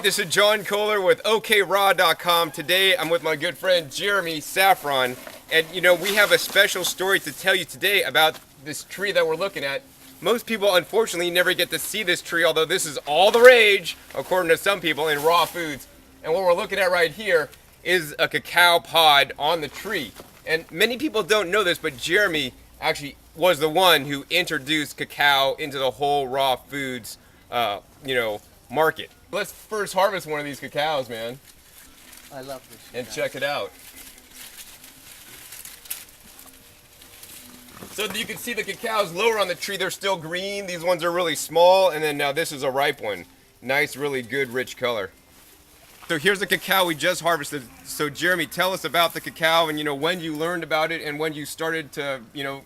This is John Kohler with OKRaw.com. Today I'm with my good friend Jeremy Saffron, and you know, we have a special story to tell you today about this tree that we're looking at. Most people unfortunately never get to see this tree, although this is all the rage according to some people in raw foods. And what we're looking at right here is a cacao pod on the tree. And many people don't know this, but Jeremy actually was the one who introduced cacao into the whole raw foods market. Let's first harvest one of these cacaos, man. I love this. And check it out. So you can see the cacaos lower on the tree, they're still green. These ones are really small, and then now this is a ripe one. Nice, really good, rich color. So here's the cacao we just harvested. So Jeremy, tell us about the cacao and when you learned about it and when you started to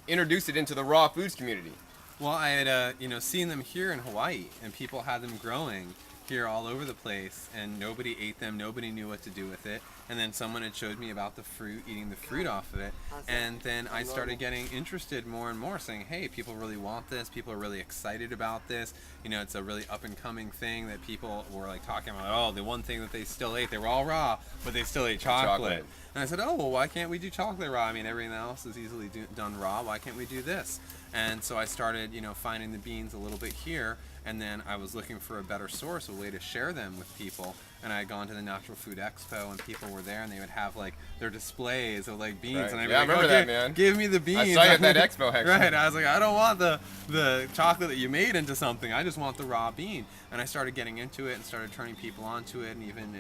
introduce it into the raw foods community. Well, I had seen them here in Hawaii, and people had them growing here all over the place, and nobody ate them, nobody knew what to do with it. And then someone had showed me about the fruit, eating the fruit off of it, and then I started getting interested more and more, saying, hey, people really want this, people are really excited about this, it's a really up and coming thing that people were like talking about. Oh, the one thing that they still ate, they were all raw, but they still ate chocolate. And I said, oh, well, why can't we do chocolate raw? I mean, everything else is easily done raw, why can't we do this? And so I started, finding the beans a little bit here, and then I was looking for a better source, a way to share them with people. And I had gone to the Natural Food Expo, and people were there, and they would have like their displays of like beans. Right. And I'd be I like, remember that, man. Give me the beans. I saw you at that expo, actually. Right. I was like, I don't want the chocolate that you made into something. I just want the raw bean. And I started getting into it and started turning people onto it, and even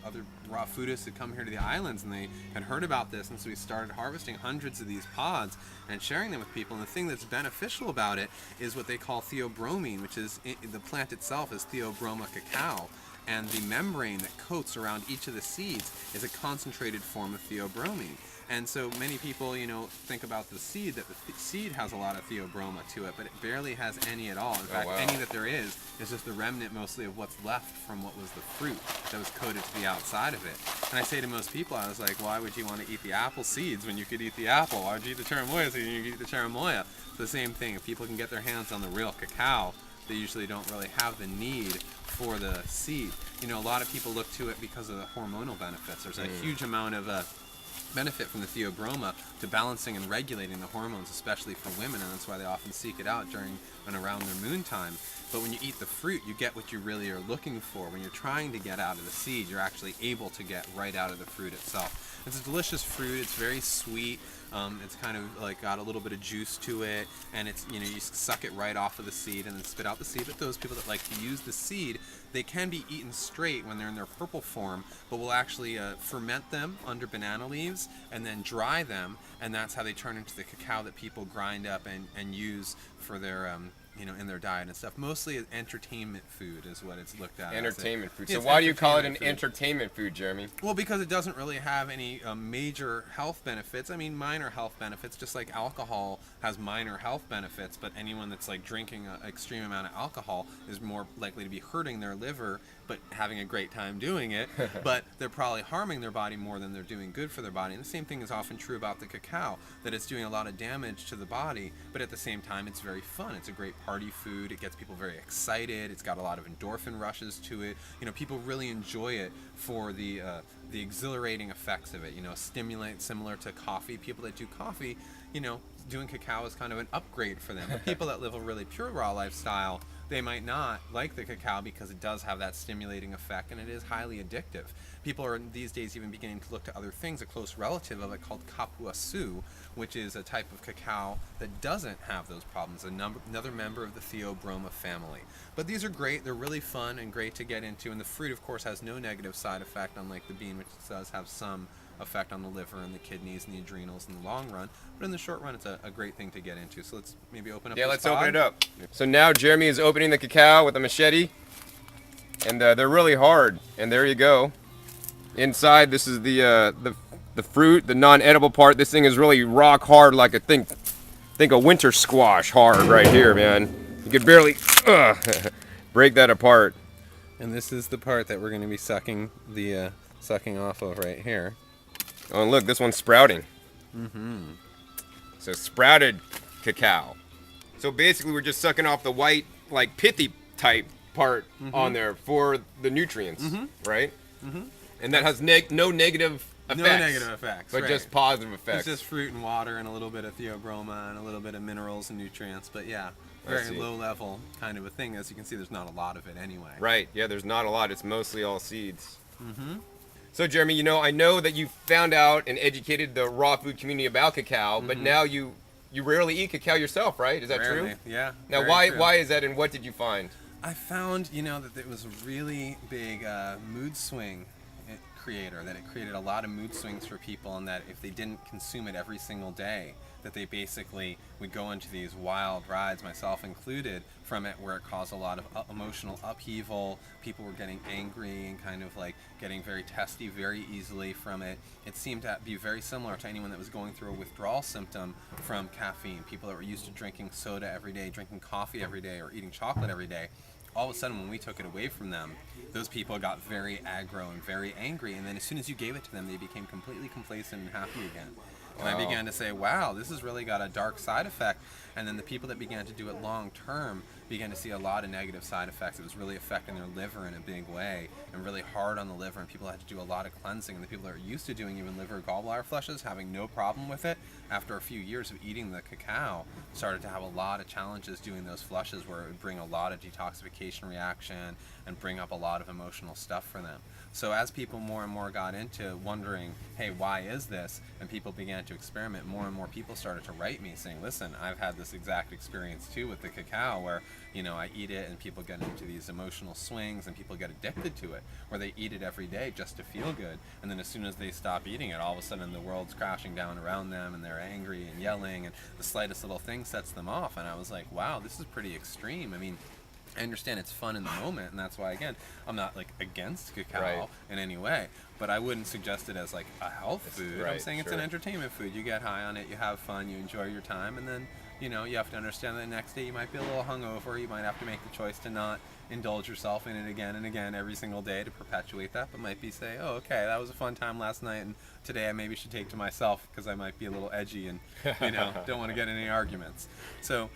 other raw foodists had come here to the islands, and they had heard about this, and so we started harvesting hundreds of these pods and sharing them with people. And the thing that's beneficial about it is what they call theobromine, which is the plant itself is Theobroma cacao. And the membrane that coats around each of the seeds is a concentrated form of theobromine. And so many people, think about the seed, that the seed has a lot of theobroma to it, but it barely has any at all. In fact, any that there is just the remnant mostly of what's left from what was the fruit that was coated to the outside of it. And I say to most people, I was like, why would you want to eat the apple seeds when you could eat the apple? Why would you eat the cherimoya seeds when you could eat the cherimoya? It's the same thing. If people can get their hands on the real cacao, they usually don't really have the need for the seed. A lot of people look to it because of the hormonal benefits. There's a huge amount of benefit from the theobroma to balancing and regulating the hormones, especially for women, and that's why they often seek it out during and around their moon time. But when you eat the fruit, you get what you really are looking for. When you're trying to get out of the seed, you're actually able to get right out of the fruit itself. It's a delicious fruit. It's very sweet. It's kind of like got a little bit of juice to it, and it's you suck it right off of the seed and then spit out the seed. But those people that like to use the seed, they can be eaten straight when they're in their purple form, but we'll actually ferment them under banana leaves and then dry them, and that's how they turn into the cacao that people grind up and use for their in their diet and stuff. Mostly entertainment food is what it's looked at. Entertainment food. So why do you call it an entertainment food, Jeremy? Well, because it doesn't really have any major health benefits. I mean, minor health benefits, just like alcohol has minor health benefits, but anyone that's like drinking an extreme amount of alcohol is more likely to be hurting their liver, but having a great time doing it. But they're probably harming their body more than they're doing good for their body. And the same thing is often true about the cacao, that it's doing a lot of damage to the body, but at the same time, it's very fun. It's a great party food. It gets people very excited. It's got a lot of endorphin rushes to it. People really enjoy it for the exhilarating effects of it. Stimulant, similar to coffee. People that do coffee, doing cacao is kind of an upgrade for them. But people that live a really pure raw lifestyle, they might not like the cacao because it does have that stimulating effect, and it is highly addictive. People are these days even beginning to look to other things. A close relative of it called kapuasu, which is a type of cacao that doesn't have those problems, another member of the Theobroma family. But these are great. They're really fun and great to get into, and the fruit, of course, has no negative side effect, unlike the bean, which does have some effect on the liver and the kidneys and the adrenals in the long run. But in the short run, it's a great thing to get into. So let's maybe open up this let's pod. open it up. So now Jeremy is opening the cacao with a machete, and they're really hard. And there you go. Inside, this is the fruit, the non-edible part. This thing is really rock hard, like think a winter squash hard right here, man. You could barely break that apart. And this is the part that we're going to be sucking off of right here. Oh, and look, this one's sprouting. So sprouted cacao. So basically, we're just sucking off the white, like pithy type, part on there for the nutrients, right? And that has no negative effects. No negative effects, but right. just positive effects. It's just fruit and water and a little bit of theobroma and a little bit of minerals and nutrients. But yeah, very low level kind of a thing. As you can see, there's not a lot of it anyway. Right. Yeah, there's not a lot. It's mostly all seeds. So Jeremy, you know, I know that you found out and educated the raw food community about cacao, but now you rarely eat cacao yourself, right? Is that Rarely, true? yeah. Now, why is that, and what did you find? I found, you know, that it was a really big mood swing creator, that it created a lot of mood swings for people, and that if they didn't consume it every single day, that they basically would go into these wild rides, myself included, from it, where it caused a lot of emotional upheaval. People were getting angry and kind of like getting very testy very easily from it. It seemed to be very similar to anyone that was going through a withdrawal symptom from caffeine. People that were used to drinking soda every day, drinking coffee every day, or eating chocolate every day. All of a sudden, when we took it away from them, those people got very aggro and very angry, and then as soon as you gave it to them, they became completely complacent and happy again. And I began to say, wow, this has really got a dark side effect. And then the people that began to do it long term began to see a lot of negative side effects. It was really affecting their liver in a big way, and really hard on the liver, and people had to do a lot of cleansing. And the people that are used to doing even liver gallbladder flushes, having no problem with it, after a few years of eating the cacao, started to have a lot of challenges doing those flushes, where it would bring a lot of detoxification reaction and bring up a lot of emotional stuff for them. So as people more and more got into wondering, hey, why is this? And people began to experiment, more and more people started to write me saying, listen, I've had this exact experience too with the cacao, where, you know, I eat it and people get into these emotional swings and people get addicted to it, where they eat it every day just to feel good. And then as soon as they stop eating it, all of a sudden the world's crashing down around them, and they're angry and yelling, and the slightest little thing sets them off. And I was like, wow, this is pretty extreme. I mean, I understand it's fun in the moment, and that's why, again, I'm not like against cacao in any way, but I wouldn't suggest it as like a health food. I'm saying it's an entertainment food. You get high on it, you have fun, you enjoy your time, and then, you know, you have to understand that the next day you might be a little hungover. You might have to make the choice to not indulge yourself in it again and again every single day to perpetuate that, but might be say, oh, okay, that was a fun time last night, and today I maybe should take to myself because I might be a little edgy and, you know, don't want to get in any arguments. So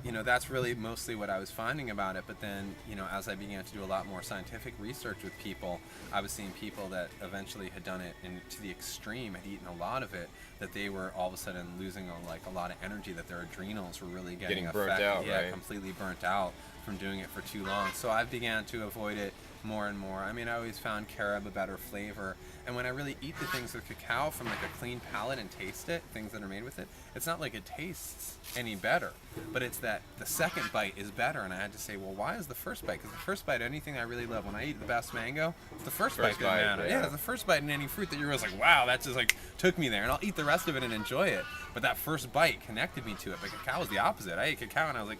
you know, that's really mostly what I was finding about it. But then, you know, as I began to do a lot more scientific research with people, I was seeing people that eventually had done it to the extreme, had eaten a lot of it, that they were all of a sudden losing like a lot of energy, that their adrenals were really getting burnt affected, out, right? Completely burnt out from doing it for too long. So I began to avoid it more and more. I mean, I always found carob a better flavor, and when I really eat the things with cacao from like a clean palate and taste it, things that are made with it, it's not like it tastes any better, but it's that the second bite is better. And I had to say, well, why is the first bite? Because the first bite, anything I really love, when I eat the best mango, it's the first bite that matters. Yeah, it's the first bite in any fruit that you're just like, wow, that just like took me there, and I'll eat the rest of it and enjoy it. But that first bite connected me to it. But cacao was the opposite. I ate cacao and I was like,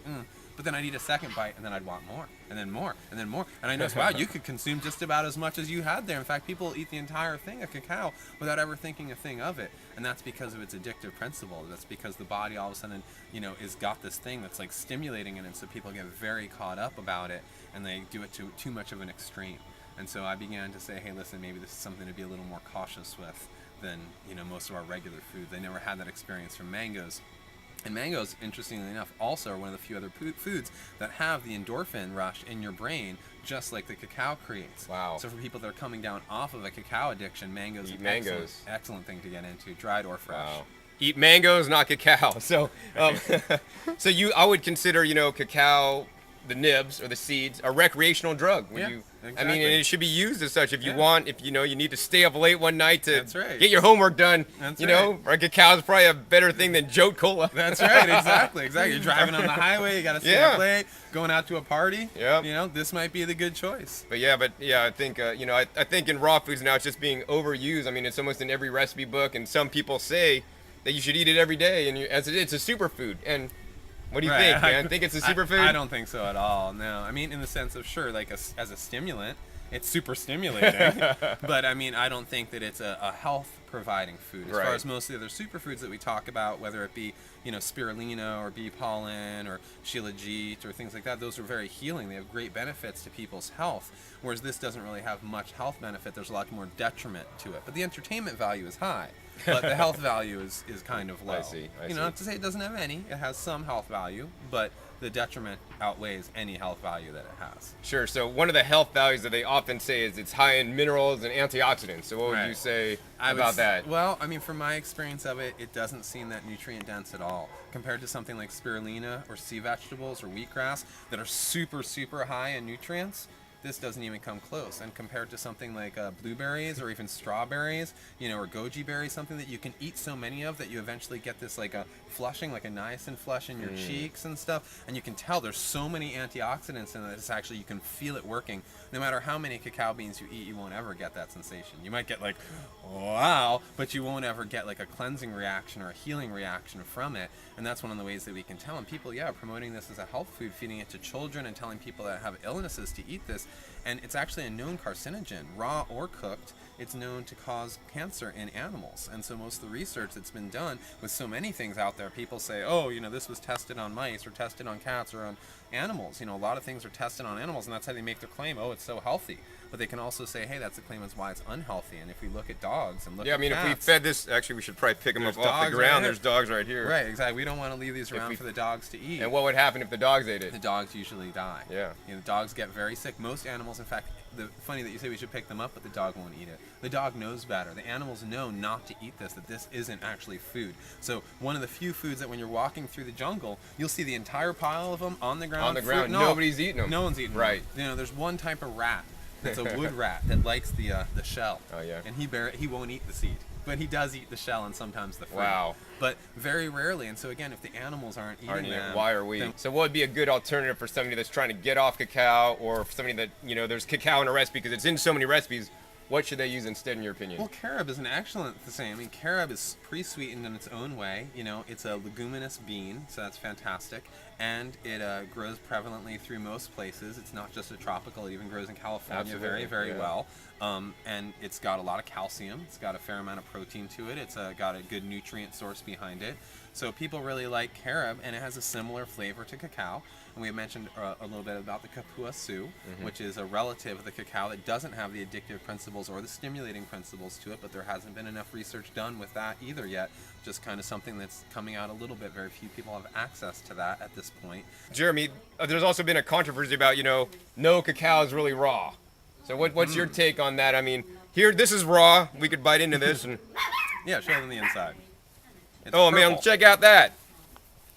but then I'd eat a second bite, and then I'd want more, and then more, and then more. And I noticed, wow, you could consume just about as much as you had there. In fact, people eat the entire thing of cacao without ever thinking a thing of it. And that's because of its addictive principle. That's because the body all of a sudden, you know, is got this thing that's like stimulating it, and so people get very caught up about it, and they do it to too much of an extreme. And so I began to say, hey, listen, maybe this is something to be a little more cautious with than, you know, most of our regular foods. I never had that experience from mangoes. And mangoes, interestingly enough, also are one of the few other foods that have the endorphin rush in your brain, just like the cacao creates. Wow. So for people that are coming down off of a cacao addiction, mangoes Eat are mangoes. excellent thing to get into, dried or fresh. Wow. Eat mangoes, not cacao. So, so I would consider, you know, cacao, the nibs or the seeds, a recreational drug. Exactly. I mean, and it should be used as such. If you want, if you know, you need to stay up late one night to get your homework done. You know, right? Cacao is probably a better thing than Jote Cola. That's right. Exactly. You're driving on the highway. You got to stay up late. Going out to a party. Yeah. You know, this might be the good choice. But I think you know, I think in raw foods now it's just being overused. I mean, it's almost in every recipe book, and some people say that you should eat it every day, and it's a superfood. And what do you think, man? Think it's a superfood? I don't think so at all. No, I mean, in the sense of sure, like as a stimulant, it's super stimulating. But I mean, I don't think that it's a health providing food. As far as most of the other superfoods that we talk about, whether it be, you know, spirulina or bee pollen or shilajit or things like that, those are very healing. They have great benefits to people's health. Whereas this doesn't really have much health benefit. There's a lot more detriment to it. But the entertainment value is high. But the health value is kind of low. I see. You know, not to say it doesn't have any. It has some health value, but the detriment outweighs any health value that it has. Sure. So one of the health values that they often say is it's high in minerals and antioxidants. So what would Right. you say I would about that? Well, I mean, from my experience of it, it doesn't seem that nutrient dense at all compared to something like spirulina or sea vegetables or wheatgrass that are super, super high in nutrients. This doesn't even come close. And compared to something like blueberries or even strawberries, or goji berries, something that you can eat so many of that you eventually get this like a flushing, like a niacin flush in your cheeks and stuff. And you can tell there's so many antioxidants in it. It's actually, you can feel it working. No matter how many cacao beans you eat, you won't ever get that sensation. You might get like, wow, but you won't ever get like a cleansing reaction or a healing reaction from it. And that's one of the ways that we can tell. And people, promoting this as a health food, feeding it to children and telling people that have illnesses to eat this. And it's actually a known carcinogen, raw or cooked. It's known to cause cancer in animals. And so most of the research that's been done with so many things out there, people say, oh, this was tested on mice or tested on cats or on animals. A lot of things are tested on animals, and that's how they make their claim, oh, it's so healthy. But they can also say, hey, that's a claim as why it's unhealthy. And if we look at dogs and look at cats, if we fed this, actually, we should probably pick them up off the ground. There's dogs right here. Right, exactly. We don't want to leave these around for the dogs to eat. And what would happen if the dogs ate it? The dogs usually die. Yeah. Dogs get very sick. Most animals, in fact, funny that you say we should pick them up, but the dog won't eat it. The dog knows better. The animals know not to eat this, that this isn't actually food. So one of the few foods that when you're walking through the jungle, you'll see the entire pile of them on the ground. On the ground. Nobody's eating them. No one's eating them. Right. There's one type of rat. It's a wood rat that likes the shell. Oh, yeah. And he won't eat the seed. But he does eat the shell and sometimes the fruit. Wow. But very rarely. And so again, if the animals aren't eating them, why are we? So what would be a good alternative for somebody that's trying to get off cacao, or for somebody that, there's cacao in a recipe because it's in so many recipes? What should they use instead, in your opinion? Well, carob is an excellent thing. I mean, carob is pre-sweetened in its own way. It's a leguminous bean, so that's fantastic. And it grows prevalently through most places. It's not just a tropical. It even grows in California. Absolutely, very, very well. And it's got a lot of calcium. It's got a fair amount of protein to it. It's got a good nutrient source behind it. So people really like carob, and it has a similar flavor to cacao. And we mentioned a little bit about the capuaçu, which is a relative of the cacao that doesn't have the addictive principles or the stimulating principles to it, but there hasn't been enough research done with that either yet. Just kind of something that's coming out a little bit. Very few people have access to that at this point. Jeremy, there's also been a controversy about, no cacao is really raw. So what's your take on that? I mean, here, this is raw. We could bite into this and... Yeah, show them the inside. It's oh, purple. man, check out that.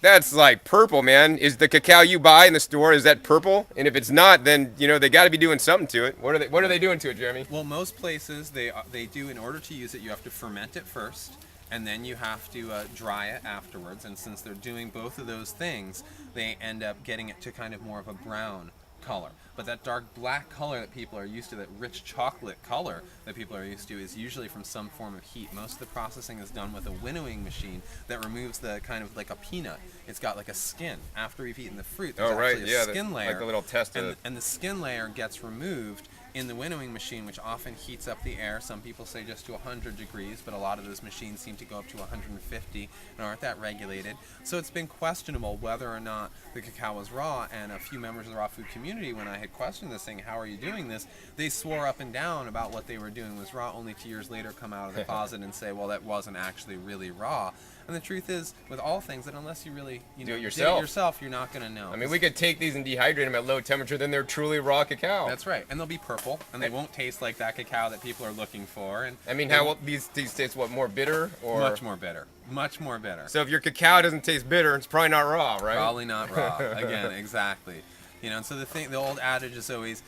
That's like purple, man. Is the cacao you buy in the store, is that purple? And if it's not, then, they got to be doing something to it. What are they doing to it, Jeremy? Well, most places, they do, in order to use it, you have to ferment it first, and then you have to dry it afterwards. And since they're doing both of those things, they end up getting it to kind of more of a brown color. But that dark black color that people are used to, that rich chocolate color that people are used to, is usually from some form of heat. Most of the processing is done with a winnowing machine that removes the kind of like a peanut. It's got like a skin. After we've eaten the fruit, there's actually a skin layer. Like the little test and the skin layer gets removed in the winnowing machine, which often heats up the air. Some people say just to 100 degrees, but a lot of those machines seem to go up to 150 and aren't that regulated. So it's been questionable whether or not the cacao was raw, and a few members of the raw food community, when I had questioned this thing, how are you doing this, they swore up and down about what they were doing was raw, only 2 years later come out of the closet and say, well, that wasn't actually really raw. And the truth is, with all things, that unless you really do it yourself, you're not going to know. I mean, we could take these and dehydrate them at low temperature, then they're truly raw cacao. That's right, and they'll be purple, and they won't taste like that cacao that people are looking for. And I mean, how these taste more bitter, or much more bitter, much more bitter. So if your cacao doesn't taste bitter, it's probably not raw, right? Probably not raw. Again, exactly. And so the old adage is always,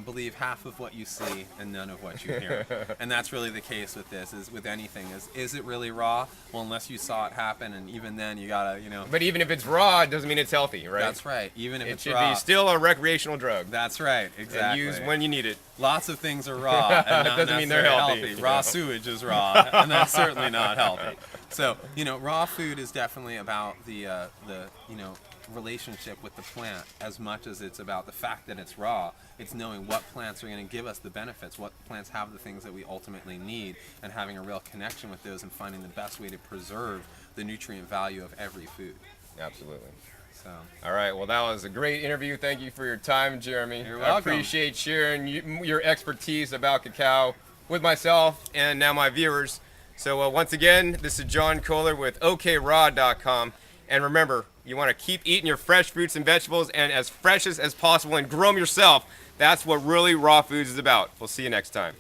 believe half of what you see and none of what you hear. And that's really the case with this, is with anything. Is it really raw? Well, unless you saw it happen, and even then you gotta, But even if it's raw, it doesn't mean it's healthy, right? That's right. Even if it it's should raw. be still a recreational drug. That's right, exactly. And use when you need it. Lots of things are raw and not doesn't mean they're healthy. Raw sewage is raw, and that's certainly not healthy. So, raw food is definitely about the relationship with the plant as much as it's about the fact that it's raw. It's knowing what plants are going to give us the benefits, what plants have the things that we ultimately need, and having a real connection with those and finding the best way to preserve the nutrient value of every food. Absolutely. So. All right, well, that was a great interview. Thank you for your time, Jeremy. You're welcome. I appreciate sharing your expertise about cacao with myself and now my viewers. So once again, this is John Kohler with OKRod.com. And remember, you want to keep eating your fresh fruits and vegetables and as fresh as possible and grow them yourself. That's what really raw foods is about. We'll see you next time.